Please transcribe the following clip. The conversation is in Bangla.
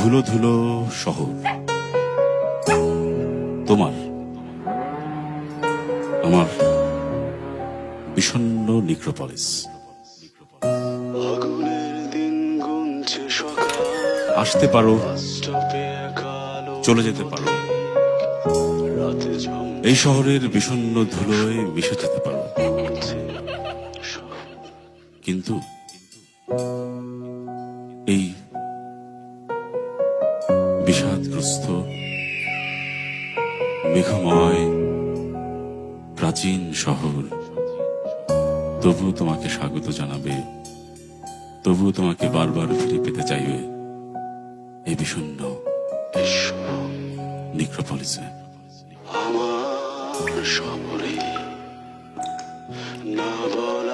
ধুলো ধুলো শহর, তোমার আমার বিষণ্ণ নিক্রোপলিস। আসতে পারো, চলে যেতে পারো, এই শহরের বিষণ্ণ ধুলোয় মিশে যেতে পারো, কিন্তু এই বিষাদগ্রস্ত মেঘময় প্রাচীন শহর তবুও তোমাকে স্বাগত জানাবে, তবুও তোমাকে বারবার ফিরে পেতে চাইবে এই বিষণ্ণ নিক্রোপলিসে। আমার শহরে না বলা